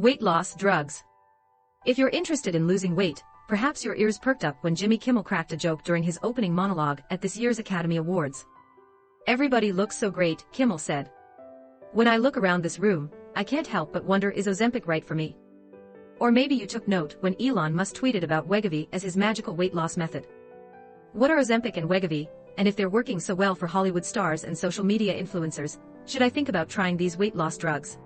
Weight loss drugs. If you're interested in losing weight, perhaps your ears perked up when Jimmy Kimmel cracked a joke during his opening monologue at this year's Academy Awards. "Everybody looks so great," Kimmel said. "When I look around this room, I can't help but wonder, is Ozempic right for me?" Or maybe you took note when Elon Musk tweeted about Wegovy as his magical weight loss method. What are Ozempic and Wegovy, and if they're working so well for Hollywood stars and social media influencers, should I think about trying these weight loss drugs?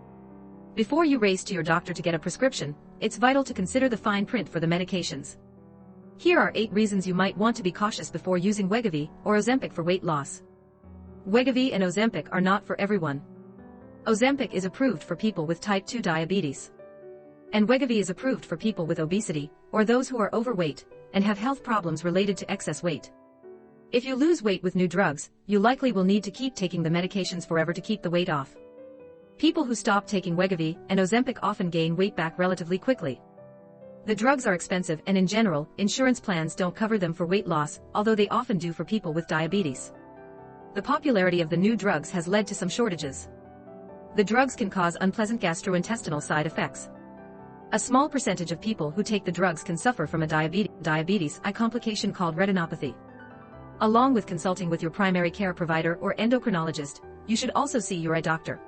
Before you race to your doctor to get a prescription, it's vital to consider the fine print for the medications. Here are 8 reasons you might want to be cautious before using Wegovy or Ozempic for weight loss. Wegovy and Ozempic are not for everyone. Ozempic is approved for people with type 2 diabetes. And Wegovy is approved for people with obesity, or those who are overweight, and have health problems related to excess weight. If you lose weight with new drugs, you likely will need to keep taking the medications forever to keep the weight off. People who stop taking Wegovy and Ozempic often gain weight back relatively quickly. The drugs are expensive and in general, insurance plans don't cover them for weight loss, although they often do for people with diabetes. The popularity of the new drugs has led to some shortages. The drugs can cause unpleasant gastrointestinal side effects. A small percentage of people who take the drugs can suffer from a diabetes eye complication called retinopathy. Along with consulting with your primary care provider or endocrinologist, you should also see your eye doctor.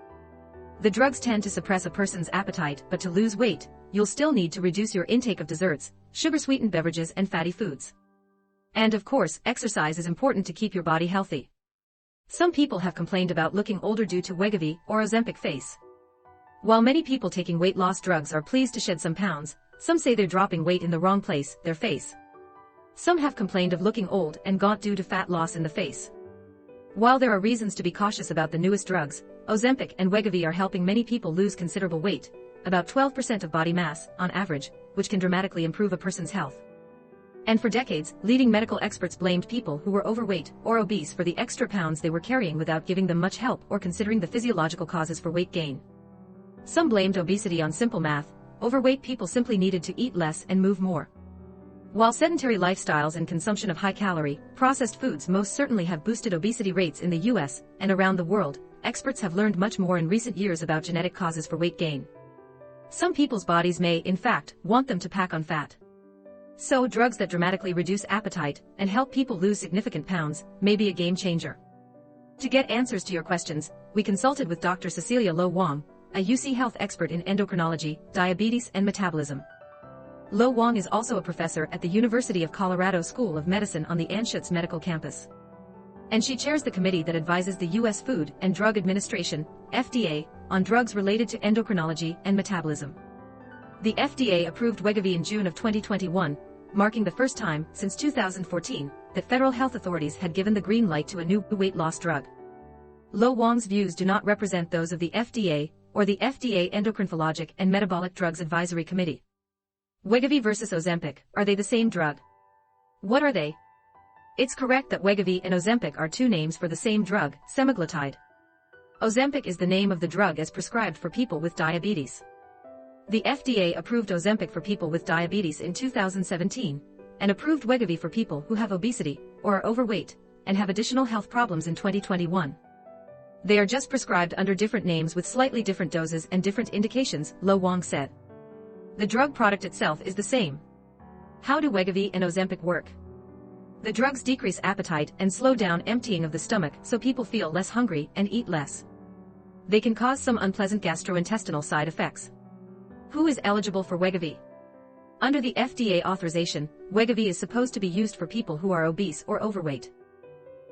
The drugs tend to suppress a person's appetite, but to lose weight, you'll still need to reduce your intake of desserts, sugar-sweetened beverages and fatty foods. And of course, exercise is important to keep your body healthy. Some people have complained about looking older due to Wegovy or Ozempic face. While many people taking weight loss drugs are pleased to shed some pounds, some say they're dropping weight in the wrong place, their face. Some have complained of looking old and gaunt due to fat loss in the face. While there are reasons to be cautious about the newest drugs, Ozempic and Wegovy are helping many people lose considerable weight, about 12% of body mass, on average, which can dramatically improve a person's health. And for decades, leading medical experts blamed people who were overweight or obese for the extra pounds they were carrying without giving them much help or considering the physiological causes for weight gain. Some blamed obesity on simple math: overweight people simply needed to eat less and move more. While sedentary lifestyles and consumption of high-calorie, processed foods most certainly have boosted obesity rates in the US and around the world, experts have learned much more in recent years about genetic causes for weight gain. Some people's bodies may, in fact, want them to pack on fat. So drugs that dramatically reduce appetite and help people lose significant pounds may be a game changer. To get answers to your questions, we consulted with Dr. Cecilia Lo Wang, a UC Health expert in endocrinology, diabetes and metabolism. Lo Wang is also a professor at the University of Colorado School of Medicine on the Anschutz Medical Campus. And she chairs the committee that advises the U.S. Food and Drug Administration, FDA, on drugs related to endocrinology and metabolism. The FDA approved Wegovy in June of 2021, marking the first time since 2014 that federal health authorities had given the green light to a new weight loss drug. Lo Wang's views do not represent those of the FDA or the FDA Endocrinologic and Metabolic Drugs Advisory Committee. Wegovy versus Ozempic, are they the same drug? What are they? It's correct that Wegovy and Ozempic are 2 names for the same drug, semaglutide. Ozempic is the name of the drug as prescribed for people with diabetes. The FDA approved Ozempic for people with diabetes in 2017, and approved Wegovy for people who have obesity, or are overweight, and have additional health problems in 2021. They are just prescribed under different names with slightly different doses and different indications, Lo Wang said. The drug product itself is the same. How do Wegovy and Ozempic work? The drugs decrease appetite and slow down emptying of the stomach so people feel less hungry and eat less. They can cause some unpleasant gastrointestinal side effects. Who is eligible for Wegovy? Under the FDA authorization, Wegovy is supposed to be used for people who are obese or overweight.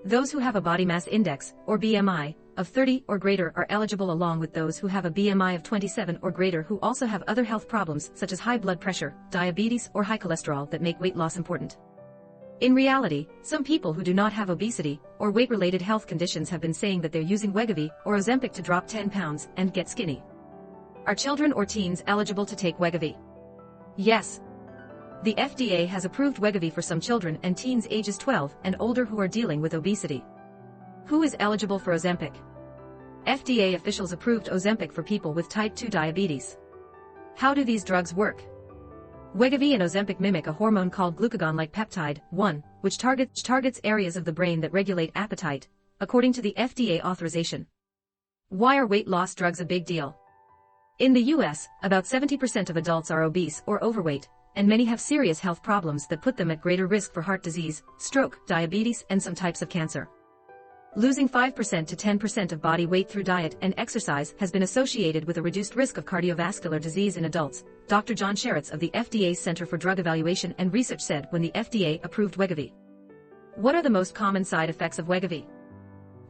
Those who have a body mass index, or BMI, of 30 or greater are eligible, along with those who have a BMI of 27 or greater who also have other health problems such as high blood pressure, diabetes or high cholesterol that make weight loss important. In reality, some people who do not have obesity or weight-related health conditions have been saying that they're using Wegovy or Ozempic to drop 10 pounds and get skinny. Are children or teens eligible to take Wegovy? Yes. The FDA has approved Wegovy for some children and teens ages 12 and older who are dealing with obesity. Who is eligible for Ozempic? FDA officials approved Ozempic for people with type 2 diabetes. How do these drugs work? Wegovy and Ozempic mimic a hormone called glucagon-like peptide 1, which targets areas of the brain that regulate appetite, according to the FDA authorization. Why are weight loss drugs a big deal? In the US, about 70% of adults are obese or overweight, and many have serious health problems that put them at greater risk for heart disease, stroke, diabetes, and some types of cancer. Losing 5% to 10% of body weight through diet and exercise has been associated with a reduced risk of cardiovascular disease in adults, Dr. John Sheretz of the FDA's Center for Drug Evaluation and Research said when the FDA approved Wegovy. What are the most common side effects of Wegovy?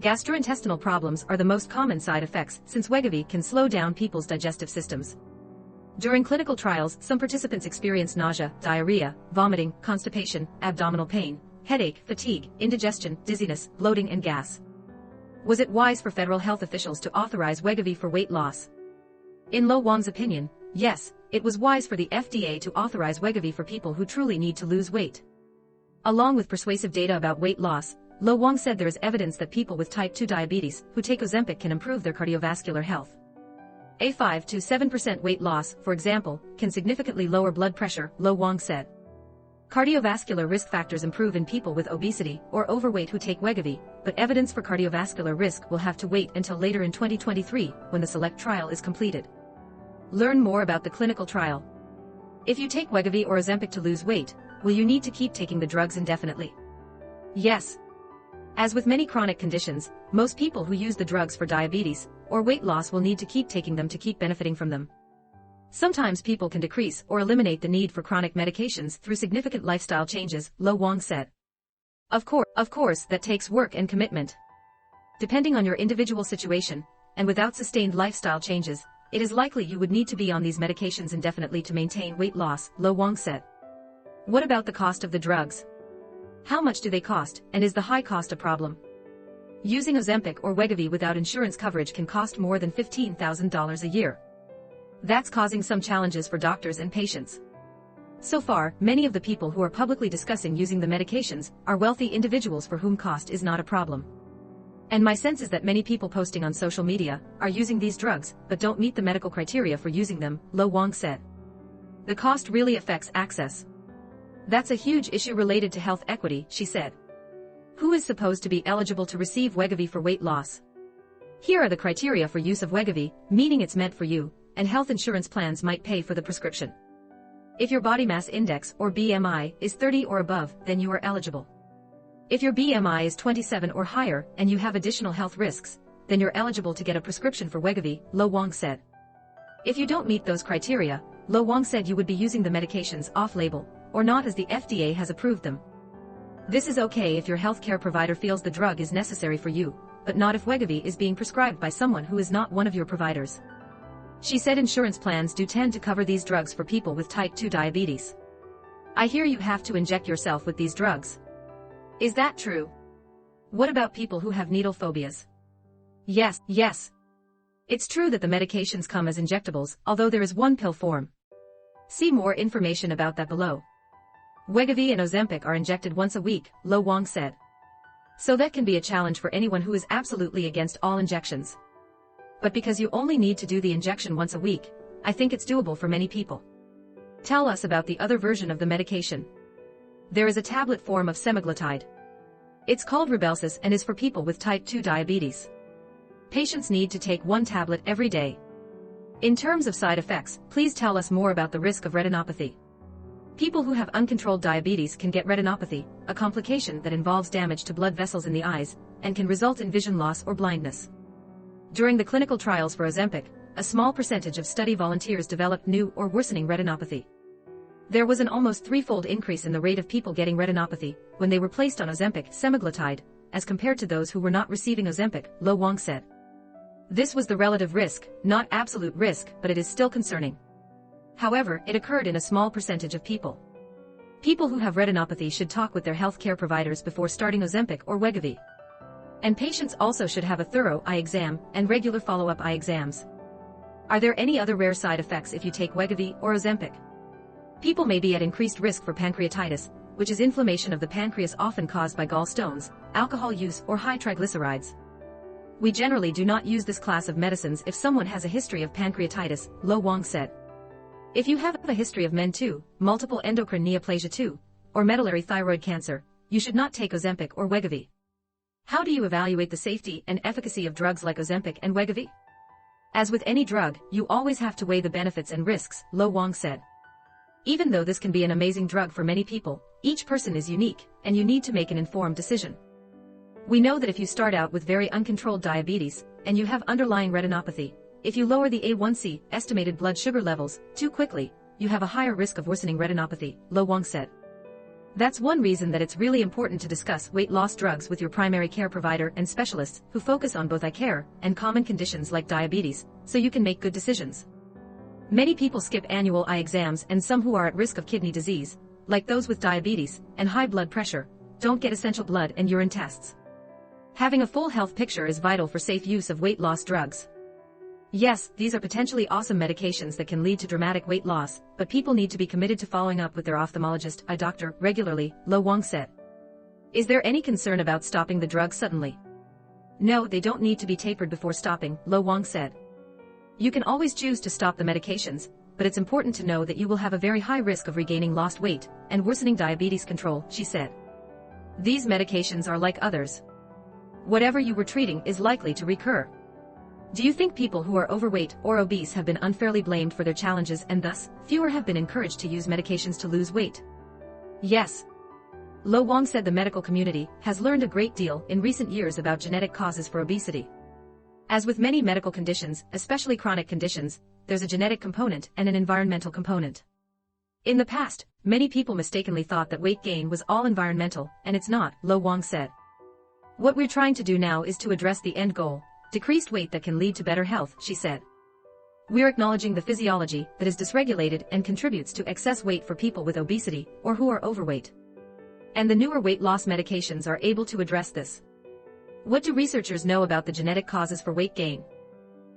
Gastrointestinal problems are the most common side effects since Wegovy can slow down people's digestive systems. During clinical trials, some participants experienced nausea, diarrhea, vomiting, constipation, abdominal pain, headache, fatigue, indigestion, dizziness, bloating and gas. Was it wise for federal health officials to authorize Wegovy for weight loss? In Lo Wang's opinion, yes, it was wise for the FDA to authorize Wegovy for people who truly need to lose weight. Along with persuasive data about weight loss, Lo Wang said there is evidence that people with type 2 diabetes who take Ozempic can improve their cardiovascular health. A 5 to 7% weight loss, for example, can significantly lower blood pressure, Lo Wang said. Cardiovascular risk factors improve in people with obesity or overweight who take Wegovy, but evidence for cardiovascular risk will have to wait until later in 2023 when the SELECT trial is completed. Learn more about the clinical trial. If you take Wegovy or Ozempic to lose weight, will you need to keep taking the drugs indefinitely? Yes. As with many chronic conditions, most people who use the drugs for diabetes or weight loss will need to keep taking them to keep benefiting from them. Sometimes people can decrease or eliminate the need for chronic medications through significant lifestyle changes, Lo Wang said. Of course, that takes work and commitment. Depending on your individual situation, and without sustained lifestyle changes, it is likely you would need to be on these medications indefinitely to maintain weight loss, Lo Wang said. What about the cost of the drugs? How much do they cost, and is the high cost a problem? Using Ozempic or Wegovy without insurance coverage can cost more than $15,000 a year. That's causing some challenges for doctors and patients. So far, many of the people who are publicly discussing using the medications are wealthy individuals for whom cost is not a problem. And my sense is that many people posting on social media are using these drugs but don't meet the medical criteria for using them, Lo Wang said. The cost really affects access. That's a huge issue related to health equity, she said. Who is supposed to be eligible to receive Wegovy for weight loss? Here are the criteria for use of Wegovy, meaning it's meant for you, and health insurance plans might pay for the prescription. If your body mass index or BMI is 30 or above, then you are eligible. If your BMI is 27 or higher and you have additional health risks, then you're eligible to get a prescription for Wegovy, Lo Wang said. If you don't meet those criteria, Lo Wang said you would be using the medications off-label, or not as the FDA has approved them. This is okay if your healthcare provider feels the drug is necessary for you, but not if Wegovy is being prescribed by someone who is not one of your providers. She said insurance plans do tend to cover these drugs for people with type 2 diabetes. I hear you have to inject yourself with these drugs. Is that true? What about people who have needle phobias? Yes. It's true that the medications come as injectables, although there is one pill form. See more information about that below. Wegovy and Ozempic are injected once a week, Lo Wang said. So that can be a challenge for anyone who is absolutely against all injections. But because you only need to do the injection once a week, I think it's doable for many people. Tell us about the other version of the medication. There is a tablet form of semaglutide. It's called Rybelsus and is for people with type 2 diabetes. Patients need to take one tablet every day. In terms of side effects, please tell us more about the risk of retinopathy. People who have uncontrolled diabetes can get retinopathy, a complication that involves damage to blood vessels in the eyes, and can result in vision loss or blindness. During the clinical trials for Ozempic, a small percentage of study volunteers developed new or worsening retinopathy. There was an almost threefold increase in the rate of people getting retinopathy when they were placed on Ozempic semaglutide, as compared to those who were not receiving Ozempic, Lo Wang said. This was the relative risk, not absolute risk, but it is still concerning. However, it occurred in a small percentage of people. People who have retinopathy should talk with their healthcare providers before starting Ozempic or Wegovy. And patients also should have a thorough eye exam and regular follow-up eye exams. Are there any other rare side effects if you take Wegovy or Ozempic? People may be at increased risk for pancreatitis, which is inflammation of the pancreas often caused by gallstones, alcohol use or high triglycerides. We generally do not use this class of medicines if someone has a history of pancreatitis, Lo Wang said. If you have a history of MEN2, multiple endocrine neoplasia 2, or medullary thyroid cancer, you should not take Ozempic or Wegovy. How do you evaluate the safety and efficacy of drugs like Ozempic and Wegovy? As with any drug, you always have to weigh the benefits and risks, Lo Wang said. Even though this can be an amazing drug for many people, each person is unique, and you need to make an informed decision. We know that if you start out with very uncontrolled diabetes, and you have underlying retinopathy, if you lower the A1C, estimated blood sugar levels, too quickly, you have a higher risk of worsening retinopathy, Lo Wang said. That's one reason that it's really important to discuss weight loss drugs with your primary care provider and specialists who focus on both eye care and common conditions like diabetes, so you can make good decisions. Many people skip annual eye exams, and some who are at risk of kidney disease, like those with diabetes and high blood pressure, don't get essential blood and urine tests. Having a full health picture is vital for safe use of weight loss drugs. Yes, these are potentially awesome medications that can lead to dramatic weight loss, but people need to be committed to following up with their ophthalmologist, eye doctor, regularly, Lo Wang said. Is there any concern about stopping the drug suddenly? No, they don't need to be tapered before stopping, Lo Wang said. You can always choose to stop the medications, but it's important to know that you will have a very high risk of regaining lost weight and worsening diabetes control, she said. These medications are like others. Whatever you were treating is likely to recur. Do you think people who are overweight or obese have been unfairly blamed for their challenges and thus, fewer have been encouraged to use medications to lose weight? Yes. Lo Wang said the medical community has learned a great deal in recent years about genetic causes for obesity. As with many medical conditions, especially chronic conditions, there's a genetic component and an environmental component. In the past, many people mistakenly thought that weight gain was all environmental, and it's not, Lo Wang said. What we're trying to do now is to address the end goal, decreased weight that can lead to better health, she said. We're acknowledging the physiology that is dysregulated and contributes to excess weight for people with obesity or who are overweight. And the newer weight loss medications are able to address this. What do researchers know about the genetic causes for weight gain?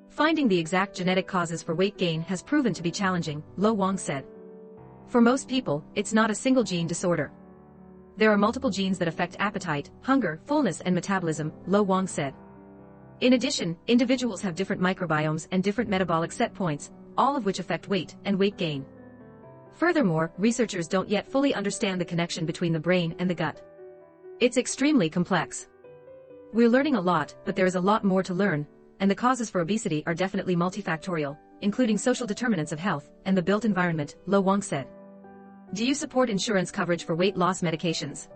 Finding the exact genetic causes for weight gain has proven to be challenging, Lo Wang said. For most people, it's not a single gene disorder. There are multiple genes that affect appetite, hunger, fullness and metabolism, Lo Wang said. In addition, individuals have different microbiomes and different metabolic set points, all of which affect weight and weight gain. Furthermore, researchers don't yet fully understand the connection between the brain and the gut. It's extremely complex. We're learning a lot, but there is a lot more to learn, and the causes for obesity are definitely multifactorial, including social determinants of health and the built environment, Lo Wang said. Do you support insurance coverage for weight loss medications?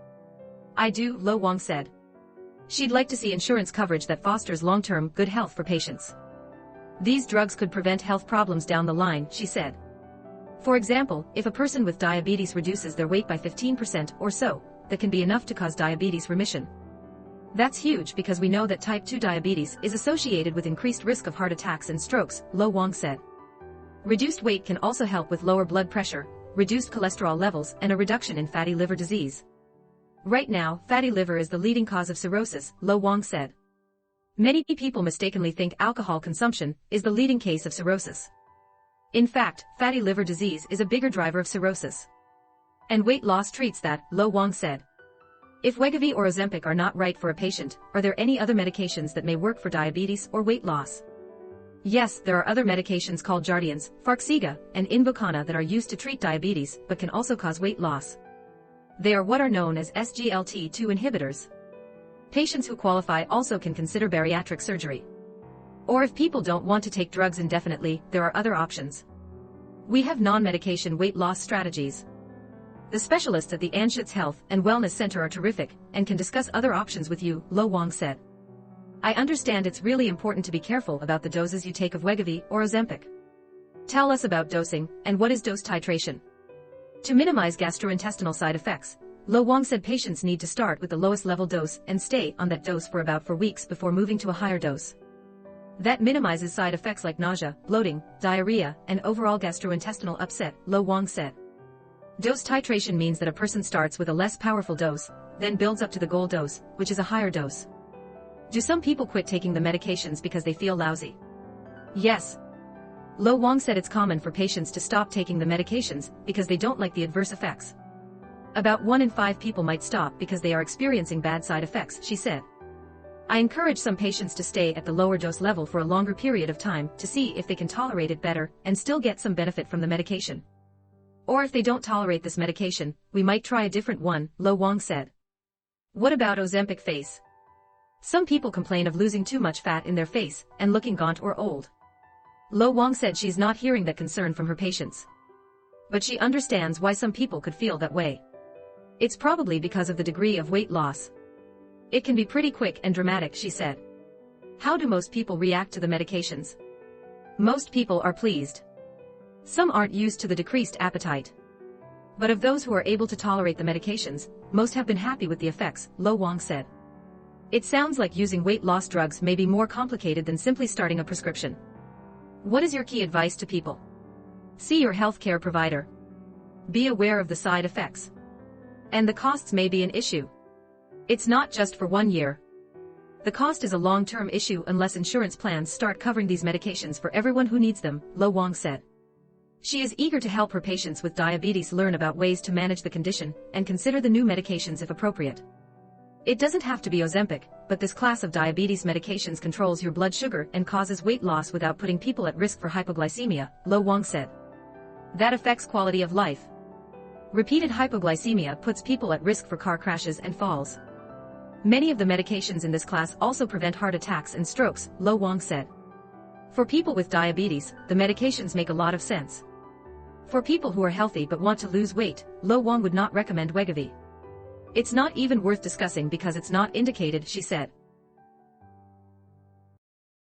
I do, Lo Wang said. She'd like to see insurance coverage that fosters long-term, good health for patients. These drugs could prevent health problems down the line, she said. For example, if a person with diabetes reduces their weight by 15% or so, that can be enough to cause diabetes remission. That's huge because we know that type 2 diabetes is associated with increased risk of heart attacks and strokes, Lo Wang said. Reduced weight can also help with lower blood pressure, reduced cholesterol levels and a reduction in fatty liver disease. Right now, fatty liver is the leading cause of cirrhosis, Lo Wang said. Many people mistakenly think alcohol consumption is the leading case of cirrhosis. In fact, fatty liver disease is a bigger driver of cirrhosis. And weight loss treats that, Lo Wang said. If Wegovy or Ozempic are not right for a patient, are there any other medications that may work for diabetes or weight loss? Yes, there are other medications called Jardiance, Farxiga, and Invokana that are used to treat diabetes but can also cause weight loss. They are what are known as SGLT2 inhibitors. Patients who qualify also can consider bariatric surgery. Or if people don't want to take drugs indefinitely, there are other options. We have non-medication weight loss strategies. The specialists at the Anschutz Health and Wellness Center are terrific and can discuss other options with you, Lo Wang said. I understand it's really important to be careful about the doses you take of Wegovy or Ozempic. Tell us about dosing and what is dose titration. To minimize gastrointestinal side effects, Lo Wang said patients need to start with the lowest level dose and stay on that dose for about 4 weeks before moving to a higher dose. That minimizes side effects like nausea, bloating, diarrhea, and overall gastrointestinal upset, Lo Wang said. Dose titration means that a person starts with a less powerful dose, then builds up to the goal dose, which is a higher dose. Do some people quit taking the medications because they feel lousy? Yes. Lo Wang said it's common for patients to stop taking the medications because they don't like the adverse effects. About 1 in 5 people might stop because they are experiencing bad side effects, she said. I encourage some patients to stay at the lower dose level for a longer period of time to see if they can tolerate it better and still get some benefit from the medication. Or if they don't tolerate this medication, we might try a different one, Lo Wang said. What about Ozempic face? Some people complain of losing too much fat in their face and looking gaunt or old. Lo Wang said she's not hearing that concern from her patients. But she understands why some people could feel that way. It's probably because of the degree of weight loss. It can be pretty quick and dramatic, she said. How do most people react to the medications? Most people are pleased. Some aren't used to the decreased appetite. But of those who are able to tolerate the medications, most have been happy with the effects, Lo Wang said. It sounds like using weight loss drugs may be more complicated than simply starting a prescription. What is your key advice to people? See your healthcare provider. Be aware of the side effects. And the costs may be an issue. It's not just for 1 year. The cost is a long-term issue unless insurance plans start covering these medications for everyone who needs them, Lo Wang said. She is eager to help her patients with diabetes learn about ways to manage the condition and consider the new medications if appropriate. It doesn't have to be Ozempic, but this class of diabetes medications controls your blood sugar and causes weight loss without putting people at risk for hypoglycemia, Lo Wang said. That affects quality of life. Repeated hypoglycemia puts people at risk for car crashes and falls. Many of the medications in this class also prevent heart attacks and strokes, Lo Wang said. For people with diabetes, the medications make a lot of sense. For people who are healthy but want to lose weight, Lo Wang would not recommend Wegovy. It's not even worth discussing because it's not indicated, she said.